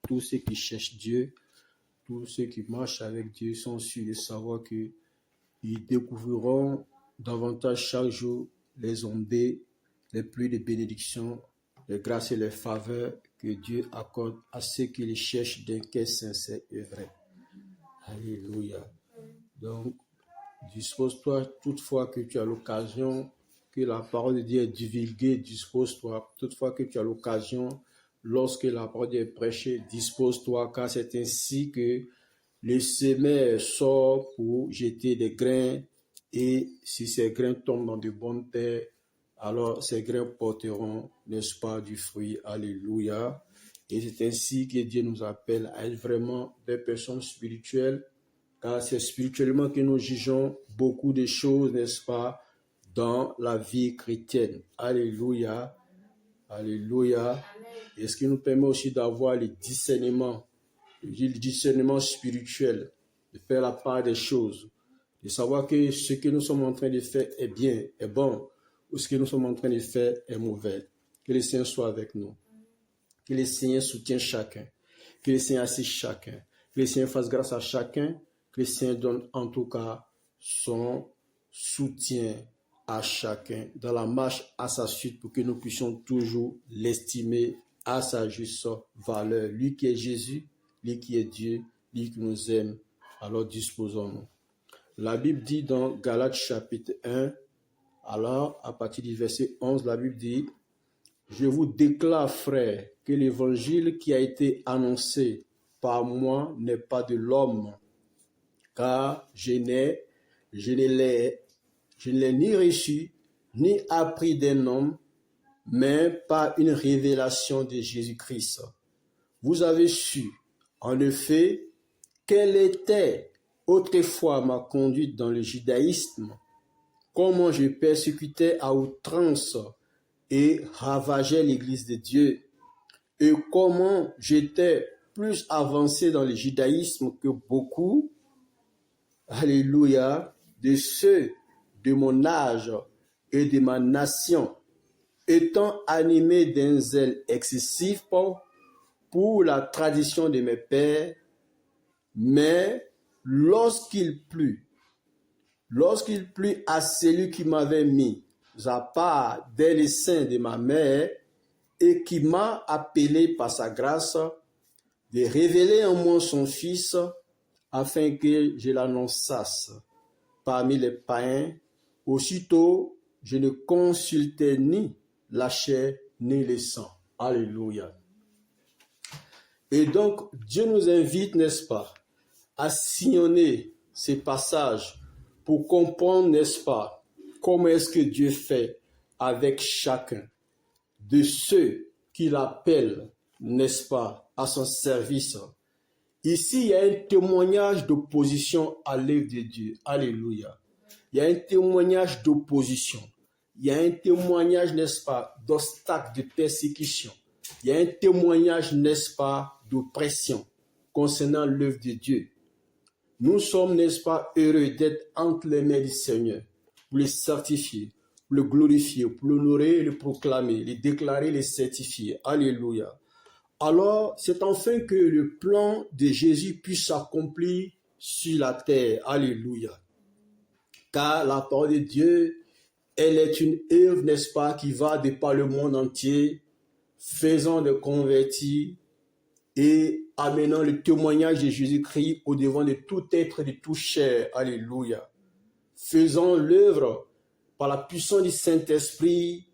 tous ceux qui cherchent Dieu, tous ceux qui marchent avec Dieu sont sûrs de savoir qu'ils découvriront davantage chaque jour les ondées, les pluies de bénédictions, les grâces et les faveurs que Dieu accorde à ceux qui les cherchent d'un cœur sincère et vrai. Alléluia. Donc, dispose-toi toutefois que tu as l'occasion, que la parole de Dieu est divulguée, dispose-toi. Toutefois que tu as l'occasion, lorsque la parole de Dieu est prêchée, dispose-toi, car c'est ainsi que le semeur sort pour jeter des grains, et si ces grains tombent dans de bonnes terres, alors ces grains porteront, n'est-ce pas, du fruit. Alléluia. Et c'est ainsi que Dieu nous appelle à être vraiment des personnes spirituelles, car c'est spirituellement que nous jugeons beaucoup de choses, n'est-ce pas, dans la vie chrétienne. Alléluia. Alléluia. Et ce qui nous permet aussi d'avoir le discernement spirituel, de faire la part des choses, de savoir que ce que nous sommes en train de faire est bien, est bon, ou ce que nous sommes en train de faire est mauvais. Que le Seigneur soit avec nous. Que le Seigneur soutienne chacun. Que le Seigneur assiste chacun. Que le Seigneur fasse grâce à chacun. Que le Seigneur donne en tout cas son soutien à chacun dans la marche à sa suite pour que nous puissions toujours l'estimer à sa juste valeur. Lui qui est Jésus, lui qui est Dieu, lui qui nous aime, alors disposons-nous. La Bible dit dans Galates chapitre 1, alors à partir du verset 11, la Bible dit: je vous déclare, frères, que l'évangile qui a été annoncé par moi n'est pas de l'homme, car je ne l'ai ni reçu, ni appris d'un homme, mais par une révélation de Jésus-Christ. Vous avez su, en effet, quelle était autrefois ma conduite dans le judaïsme, comment je persécutais à outrance et ravageais l'église de Dieu, et comment j'étais plus avancé dans le judaïsme que beaucoup, alléluia, de ceux de mon âge et de ma nation, étant animé d'un zèle excessif pour la tradition de mes pères, mais lorsqu'il plut à celui qui m'avait mis à part dès le sein de ma mère et qui m'a appelé par sa grâce de révéler en moi son Fils afin que je l'annonçasse parmi les païens, aussitôt je ne consultais ni la chair ni le sang. Alléluia. Et donc Dieu nous invite, n'est-ce pas, à sillonner ces passages pour comprendre, n'est-ce pas, comment est-ce que Dieu fait avec chacun de ceux qu'il appelle, n'est-ce pas, à son service. Ici, il y a un témoignage d'opposition à l'œuvre de Dieu. Alléluia. Il y a un témoignage d'opposition. Il y a un témoignage, n'est-ce pas, d'obstacle, de persécution. Il y a un témoignage, n'est-ce pas, d'oppression concernant l'œuvre de Dieu. Nous sommes, n'est-ce pas, heureux d'être entre les mains du Seigneur pour le certifier, pour le glorifier, pour l'honorer, le proclamer, le déclarer, le certifier. Alléluia. Alors, c'est enfin que le plan de Jésus puisse s'accomplir sur la terre. Alléluia. Car la parole de Dieu, elle est une œuvre, n'est-ce pas, qui va de par le monde entier, faisant des convertis et amenant le témoignage de Jésus-Christ au devant de tout être, de tout chair. Alléluia. Faisant l'œuvre par la puissance du Saint-Esprit,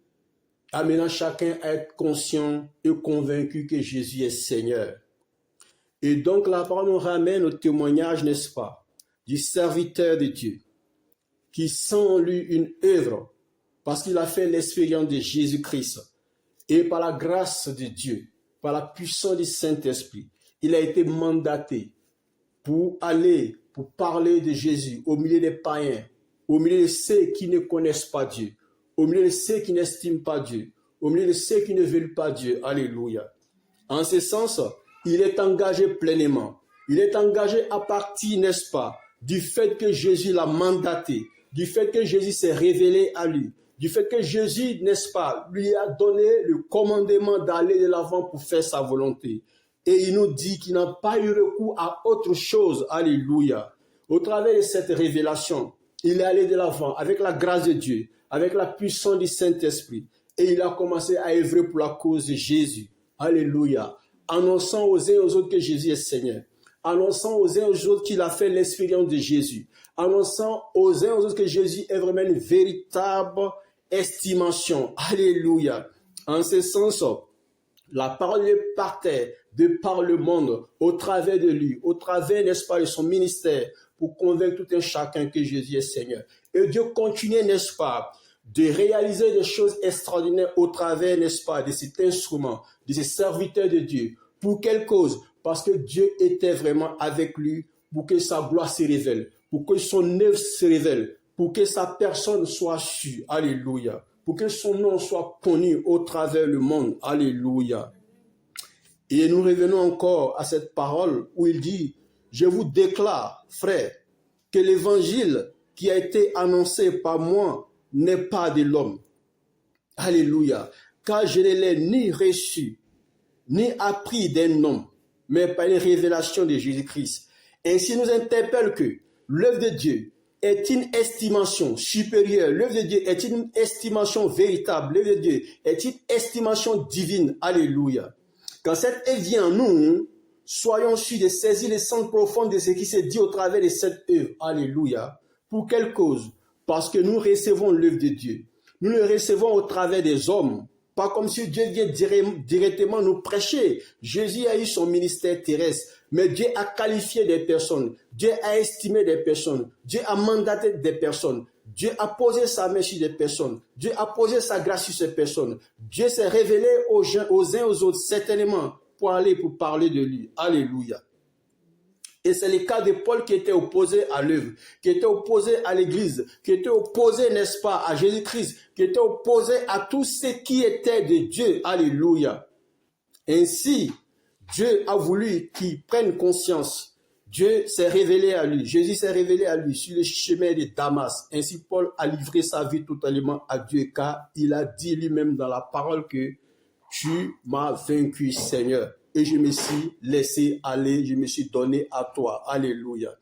amenant chacun à être conscient et convaincu que Jésus est Seigneur. Et donc la parole nous ramène au témoignage, n'est-ce pas, du serviteur de Dieu, qui sent en lui une œuvre, parce qu'il a fait l'expérience de Jésus-Christ. Et par la grâce de Dieu, par la puissance du Saint-Esprit, il a été mandaté pour aller, pour parler de Jésus au milieu des païens, au milieu de ceux qui ne connaissent pas Dieu, au milieu de ceux qui n'estiment pas Dieu, au milieu de ceux qui ne veulent pas Dieu. Alléluia. En ce sens, il est engagé pleinement. Il est engagé à partir, n'est-ce pas, du fait que Jésus l'a mandaté, du fait que Jésus s'est révélé à lui, du fait que Jésus, n'est-ce pas, lui a donné le commandement d'aller de l'avant pour faire sa volonté. Et il nous dit qu'il n'a pas eu recours à autre chose. Alléluia. Au travers de cette révélation, il est allé de l'avant avec la grâce de Dieu, avec la puissance du Saint-Esprit. Et il a commencé à œuvrer pour la cause de Jésus. Alléluia. Annonçant aux uns et aux autres que Jésus est Seigneur. Annonçant aux uns et aux autres qu'il a fait l'expérience de Jésus. Annonçant aux uns et aux autres que Jésus est vraiment une véritable estimation. Alléluia. En ce sens, la parole partait de par le monde, au travers de lui, au travers, n'est-ce pas, de son ministère, pour convaincre tout un chacun que Jésus est Seigneur. Et Dieu continuait, n'est-ce pas, de réaliser des choses extraordinaires au travers, n'est-ce pas, de cet instrument, de ces serviteurs de Dieu. Pour quelle cause? Parce que Dieu était vraiment avec lui, pour que sa gloire se révèle, pour que son œuvre se révèle, pour que sa personne soit sue. Alléluia. Pour que son nom soit connu au travers le monde. Alléluia. Et nous revenons encore à cette parole où il dit, je vous déclare, frères, que l'évangile qui a été annoncé par moi n'est pas de l'homme. Alléluia. Car je ne l'ai ni reçu, ni appris d'un homme, mais par une révélation de Jésus-Christ. Ainsi nous interpelle que l'œuvre de Dieu est une estimation supérieure. L'œuvre de Dieu est une estimation véritable. L'œuvre de Dieu est une estimation divine. Alléluia. Quand cette œuvre vient en nous, soyons sûrs de saisir le sens profond de ce qui se dit au travers de cette œuvre. Alléluia. Pour quelle cause? Parce que nous recevons l'œuvre de Dieu. Nous le recevons au travers des hommes. Pas comme si Dieu vient directement nous prêcher. Jésus a eu son ministère terrestre, mais Dieu a qualifié des personnes. Dieu a estimé des personnes. Dieu a mandaté des personnes. Dieu a posé sa main sur des personnes. Dieu a posé sa grâce sur ces personnes. Dieu s'est révélé aux uns aux autres, certainement, pour parler de lui. Alléluia. Et c'est le cas de Paul qui était opposé à l'œuvre, qui était opposé à l'Église, qui était opposé, n'est-ce pas, à Jésus-Christ, qui était opposé à tout ce qui était de Dieu. Alléluia. Ainsi, Dieu a voulu qu'il prenne conscience. Dieu s'est révélé à lui. Jésus s'est révélé à lui sur le chemin de Damas. Ainsi, Paul a livré sa vie totalement à Dieu, car il a dit lui-même dans la parole que tu m'as vaincu, Seigneur. Et je me suis laissé aller, je me suis donné à toi. Alléluia.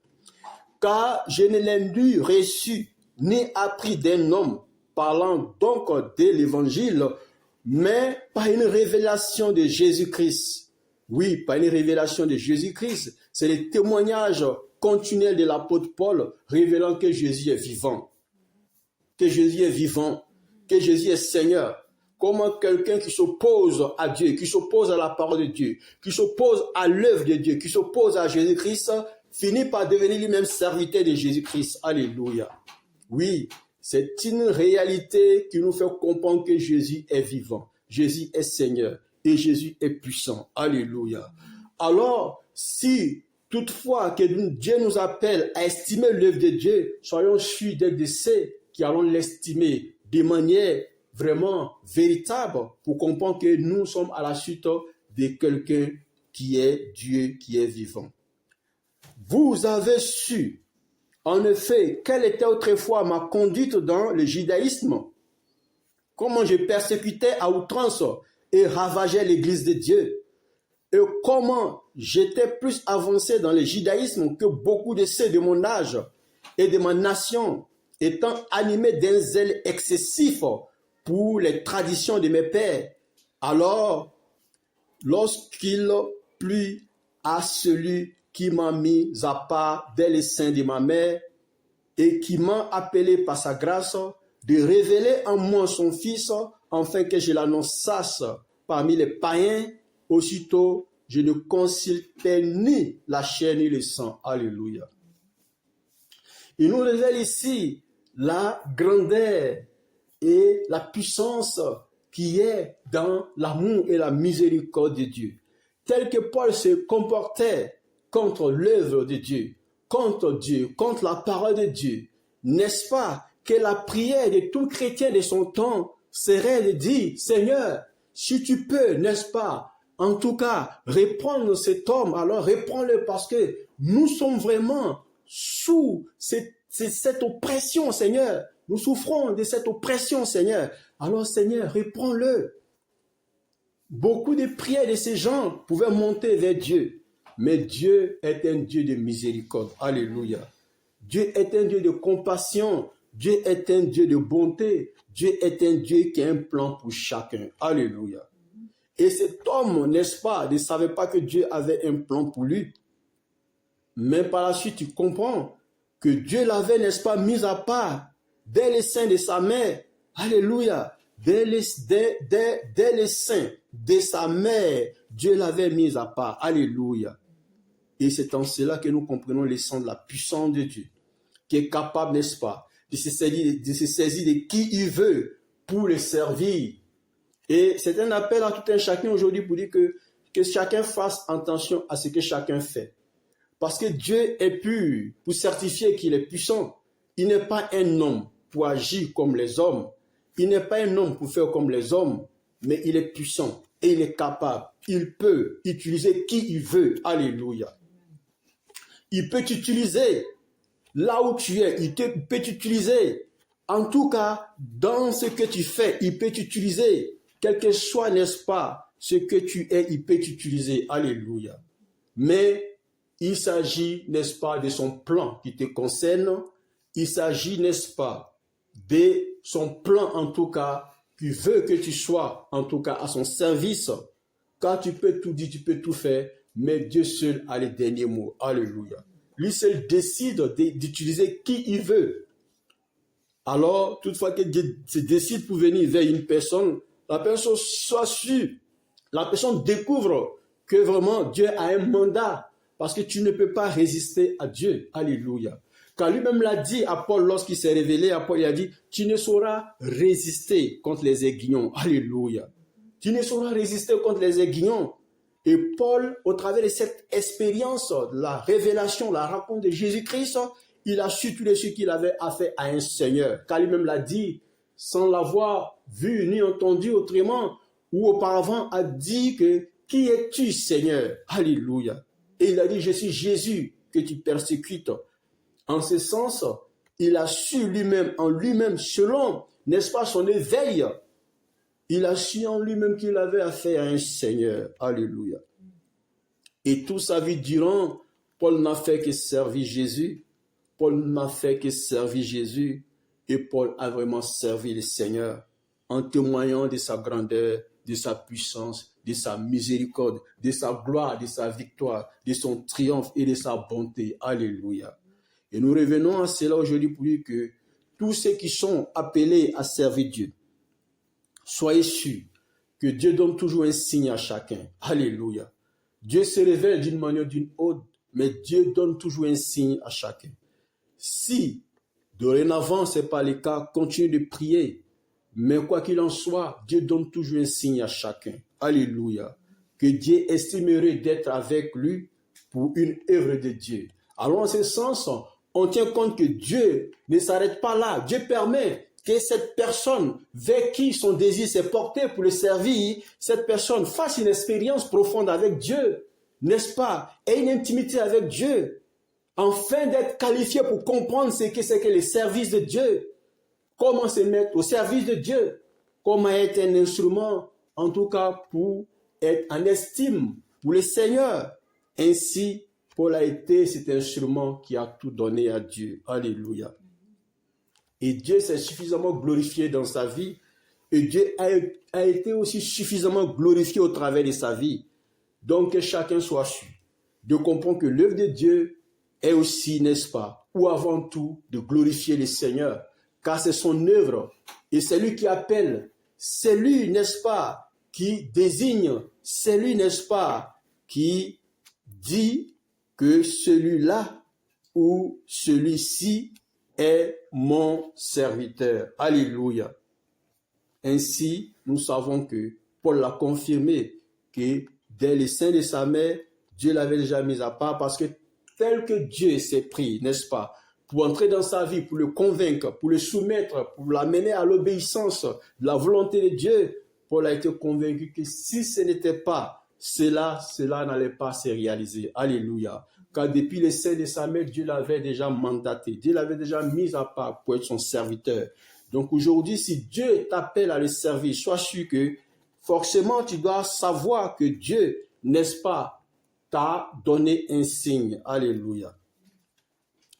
Car je ne l'ai ni reçu, ni appris d'un homme, parlant donc de l'évangile, mais par une révélation de Jésus-Christ. Oui, par une révélation de Jésus-Christ. C'est le témoignage continuel de l'apôtre Paul, révélant que Jésus est vivant. Que Jésus est vivant. Que Jésus est Seigneur. Comment quelqu'un qui s'oppose à Dieu, qui s'oppose à la parole de Dieu, qui s'oppose à l'œuvre de Dieu, qui s'oppose à Jésus-Christ, finit par devenir lui-même serviteur de Jésus-Christ. Alléluia. Oui, c'est une réalité qui nous fait comprendre que Jésus est vivant, Jésus est Seigneur et Jésus est puissant. Alléluia. Alors, si toutefois que Dieu nous appelle à estimer l'œuvre de Dieu, soyons sûrs d'être de ceux qui allons l'estimer de manière vraiment véritable pour comprendre que nous sommes à la suite de quelqu'un qui est Dieu, qui est vivant. Vous avez su, en effet, quelle était autrefois ma conduite dans le judaïsme, comment je persécutais à outrance et ravageais l'église de Dieu, et comment j'étais plus avancé dans le judaïsme que beaucoup de ceux de mon âge et de ma nation, étant animés d'un zèle excessif pour les traditions de mes pères. Alors, lorsqu'il plut à celui qui m'a mis à part dès le sein de ma mère et qui m'a appelé par sa grâce, de révéler en moi son Fils, afin que je l'annonçasse parmi les païens, aussitôt je ne consultais ni la chair ni le sang. Alléluia. Il nous révèle ici la grandeur et la puissance qui est dans l'amour et la miséricorde de Dieu. Tel que Paul se comportait contre l'œuvre de Dieu, contre la parole de Dieu, n'est-ce pas que la prière de tout chrétien de son temps serait de dire, Seigneur, si tu peux, n'est-ce pas, en tout cas, reprendre cet homme, alors reprends-le parce que nous sommes vraiment sous cette oppression, Seigneur. Nous souffrons de cette oppression, Seigneur. Alors, Seigneur, reprends-le. Beaucoup de prières de ces gens pouvaient monter vers Dieu. Mais Dieu est un Dieu de miséricorde. Alléluia. Dieu est un Dieu de compassion. Dieu est un Dieu de bonté. Dieu est un Dieu qui a un plan pour chacun. Alléluia. Et cet homme, n'est-ce pas, ne savait pas que Dieu avait un plan pour lui. Mais par la suite, tu comprends que Dieu l'avait, n'est-ce pas, mis à part dès les seins de sa mère. Alléluia. Dès les seins de sa mère, Dieu l'avait mis à part. Alléluia. Et c'est en cela que nous comprenons l'essence de la puissance de Dieu, qui est capable, n'est-ce pas, de se saisir de qui il veut pour le servir. Et c'est un appel à tout un chacun aujourd'hui pour dire que chacun fasse attention à ce que chacun fait. Parce que Dieu est pur pour certifier qu'il est puissant. Il n'est pas un homme pour agir comme les hommes. Il n'est pas un homme pour faire comme les hommes, mais il est puissant et il est capable. Il peut utiliser qui il veut. Alléluia. Il peut t'utiliser là où tu es. Il peut t'utiliser. En tout cas, dans ce que tu fais, il peut t'utiliser. Quel que soit, n'est-ce pas, ce que tu es, il peut t'utiliser. Alléluia. Mais il s'agit, n'est-ce pas, de son plan qui te concerne. Il s'agit, n'est-ce pas, de son plan, en tout cas, qui veut que tu sois, en tout cas, à son service. Car tu peux tout dire, tu peux tout faire, mais Dieu seul a les derniers mots. Alléluia. Lui seul décide d'utiliser qui il veut. Alors, toutefois que Dieu se décide pour venir vers une personne, la personne soit sûre, la personne découvre que vraiment Dieu a un mandat, parce que tu ne peux pas résister à Dieu. Alléluia. Car lui-même l'a dit à Paul lorsqu'il s'est révélé, à Paul il a dit, tu ne sauras résister contre les aiguillons. Alléluia. Tu ne sauras résister contre les aiguillons. Et Paul, au travers de cette expérience, la révélation, la rencontre de Jésus-Christ, il a su tout ce qu'il avait affaire à un Seigneur. Car lui-même l'a dit, sans l'avoir vu ni entendu autrement, ou auparavant a dit que, qui es-tu, Seigneur? Alléluia. Et il a dit, je suis Jésus que tu persécutes. En ce sens, il a su lui-même, en lui-même, selon, n'est-ce pas, son éveil, il a su en lui-même qu'il avait affaire à un Seigneur. Alléluia. Et toute sa vie durant, Paul n'a fait que servir Jésus. Paul n'a fait que servir Jésus. Et Paul a vraiment servi le Seigneur en témoignant de sa grandeur, de sa puissance, de sa miséricorde, de sa gloire, de sa victoire, de son triomphe et de sa bonté. Alléluia. Et nous revenons à cela aujourd'hui pour dire que tous ceux qui sont appelés à servir Dieu, soyez sûrs que Dieu donne toujours un signe à chacun. Alléluia. Dieu se révèle d'une manière ou d'une autre, mais Dieu donne toujours un signe à chacun. Si dorénavant ce n'est pas le cas, continuez de prier. Mais quoi qu'il en soit, Dieu donne toujours un signe à chacun. Alléluia. Que Dieu estimerait d'être avec lui pour une œuvre de Dieu. Alors en ce sens, on tient compte que Dieu ne s'arrête pas là. Dieu permet que cette personne vers qui son désir s'est porté pour le servir, cette personne fasse une expérience profonde avec Dieu, n'est-ce pas? Et une intimité avec Dieu, afin d'être qualifié pour comprendre ce que c'est que le service de Dieu. Comment se mettre au service de Dieu. Comment être un instrument, en tout cas pour être en estime pour le Seigneur. Ainsi, Paul a été cet instrument qui a tout donné à Dieu. Alléluia. Et Dieu s'est suffisamment glorifié dans sa vie. Et Dieu a été aussi suffisamment glorifié au travers de sa vie. Donc que chacun soit sûr de comprendre que l'œuvre de Dieu est aussi, n'est-ce pas, ou avant tout, de glorifier le Seigneur. Car c'est son œuvre. Et c'est lui qui appelle. C'est lui, n'est-ce pas, qui désigne. C'est lui, n'est-ce pas, qui dit que celui-là ou celui-ci est mon serviteur. Alléluia. Ainsi, nous savons que Paul l'a confirmé que dès les seins de sa mère, Dieu l'avait déjà mis à part parce que tel que Dieu s'est pris, n'est-ce pas, pour entrer dans sa vie, pour le convaincre, pour le soumettre, pour l'amener à l'obéissance de la volonté de Dieu, Paul a été convaincu que si ce n'était pas cela n'allait pas se réaliser. Alléluia. Car depuis les seins de sa mère, Dieu l'avait déjà mandaté. Dieu l'avait déjà mis à part pour être son serviteur. Donc aujourd'hui, si Dieu t'appelle à le servir, sois sûr que forcément, tu dois savoir que Dieu, n'est-ce pas, t'a donné un signe. Alléluia.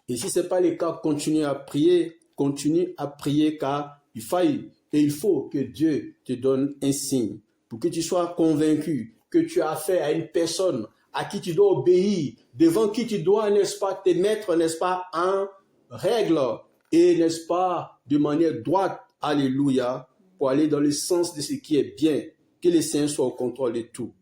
Et si ce n'est pas le cas, continue à prier car il faut que Dieu te donne un signe pour que tu sois convaincu que tu as affaire à une personne à qui tu dois obéir, devant qui tu dois, n'est-ce pas, te mettre, n'est-ce pas, en règle et, n'est-ce pas, de manière droite, alléluia, pour aller dans le sens de ce qui est bien, que le Seigneur soit au contrôle de tout.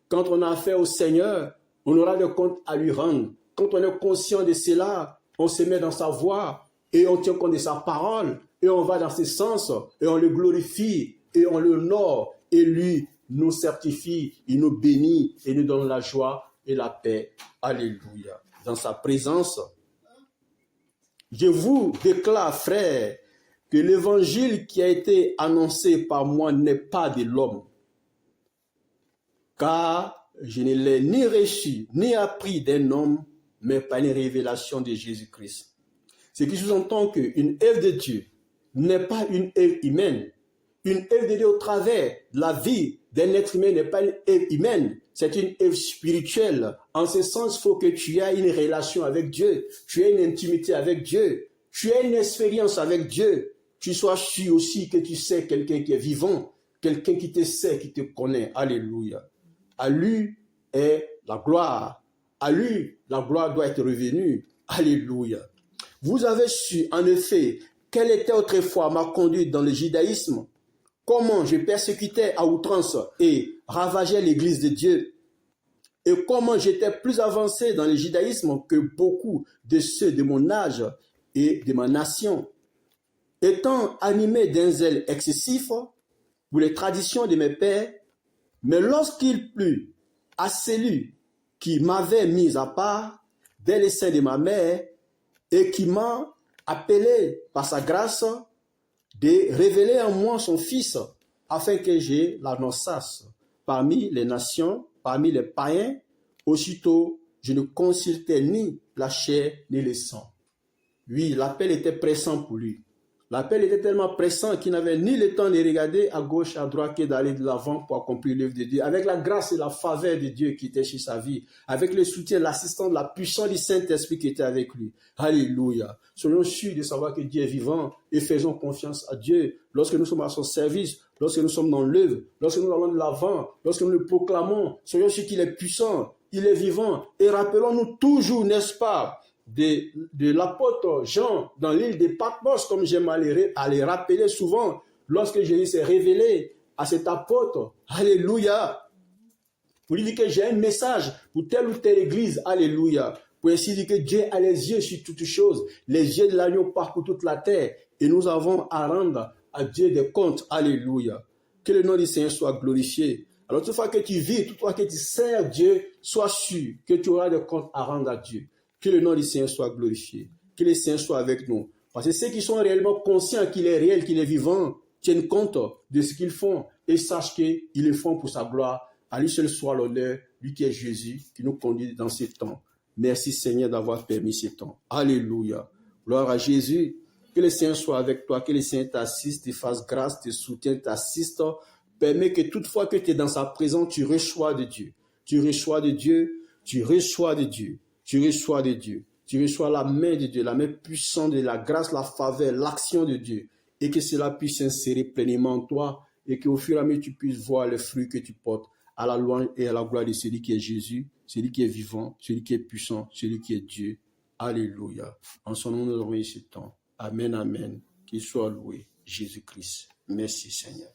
Quand on a affaire au Seigneur, on aura des comptes à lui rendre. Quand on est conscient de cela, on se met dans sa voie et on tient compte de sa parole et on va dans ses sens et on le glorifie et on l'honore et lui nous certifie, il nous bénit et nous donne la joie et la paix. Alléluia. Dans sa présence, je vous déclare, frères, que l'évangile qui a été annoncé par moi n'est pas de l'homme, car je ne l'ai ni reçu, ni appris d'un homme, mais par une révélation de Jésus-Christ. Ce qui sous-entend qu'une œuvre de Dieu n'est pas une œuvre humaine. Une œuvre de Dieu au travers de la vie d'un être humain n'est pas une œuvre humaine, c'est une œuvre spirituelle. En ce sens, il faut que tu aies une relation avec Dieu, tu aies une intimité avec Dieu, tu aies une expérience avec Dieu. Tu sois sûr aussi que tu sais quelqu'un qui est vivant, quelqu'un qui te sait, qui te connaît. Alléluia. À lui est la gloire. À lui, la gloire doit être revenue. Alléluia. Vous avez su, en effet, quelle était autrefois ma conduite dans le judaïsme, comment je persécutais à outrance et ravageais l'église de Dieu, et comment j'étais plus avancé dans le judaïsme que beaucoup de ceux de mon âge et de ma nation. Étant animé d'un zèle excessif pour les traditions de mes pères, mais lorsqu'il plut à celui qui m'avait mis à part dès le sein de ma mère et qui m'a appelé par sa grâce de révéler en moi son Fils, afin que je l'annonçasse parmi les nations, parmi les païens, aussitôt je ne consultais ni la chair ni le sang. Oui, l'appel était pressant pour lui. L'appel était tellement pressant qu'il n'avait ni le temps de regarder à gauche, à droite, que d'aller de l'avant pour accomplir l'œuvre de Dieu. Avec la grâce et la faveur de Dieu qui était sur sa vie, avec le soutien, l'assistance, la puissance du Saint-Esprit qui était avec lui. Alléluia. Soyons sûrs de savoir que Dieu est vivant et faisons confiance à Dieu. Lorsque nous sommes à son service, lorsque nous sommes dans l'œuvre, lorsque nous allons de l'avant, lorsque nous le proclamons, soyons sûrs qu'il est puissant, il est vivant. Et rappelons-nous toujours, n'est-ce pas, de l'apôtre Jean dans l'île de Patmos, comme j'aime à les rappeler souvent, lorsque Jésus s'est révélé à cet apôtre, alléluia, pour lui dire que j'ai un message pour telle ou telle église, alléluia, pour ainsi dire que Dieu a les yeux sur toutes choses, les yeux de l'agneau parcourent toute la terre, et nous avons à rendre à Dieu des comptes, alléluia, que le nom du Seigneur soit glorifié. Alors toutefois que tu vis, toutefois que tu sers Dieu, sois sûr que tu auras des comptes à rendre à Dieu. Que le nom du Seigneur soit glorifié. Que le Seigneur soit avec nous. Parce que ceux qui sont réellement conscients qu'il est réel, qu'il est vivant, tiennent compte de ce qu'ils font et sachent qu'ils le font pour sa gloire. À lui seul soit l'honneur, lui qui est Jésus, qui nous conduit dans ces temps. Merci Seigneur d'avoir permis ces temps. Alléluia. Gloire à Jésus. Que le Seigneur soit avec toi, que le Seigneur t'assiste, te fasse grâce, te soutienne, t'assiste. Permet que toutefois que tu es dans sa présence, tu reçois de Dieu. Tu reçois de Dieu, tu reçois de Dieu. Tu reçois de Dieu, tu reçois la main de Dieu, la main puissante de la grâce, la faveur, l'action de Dieu, et que cela puisse s'insérer pleinement en toi, et qu'au fur et à mesure tu puisses voir les fruits que tu portes, à la louange et à la gloire de celui qui est Jésus, celui qui est vivant, celui qui est puissant, celui qui est Dieu. Alléluia. En son nom, nous avons eu ce temps. Amen, amen. Qu'il soit loué, Jésus-Christ. Merci Seigneur.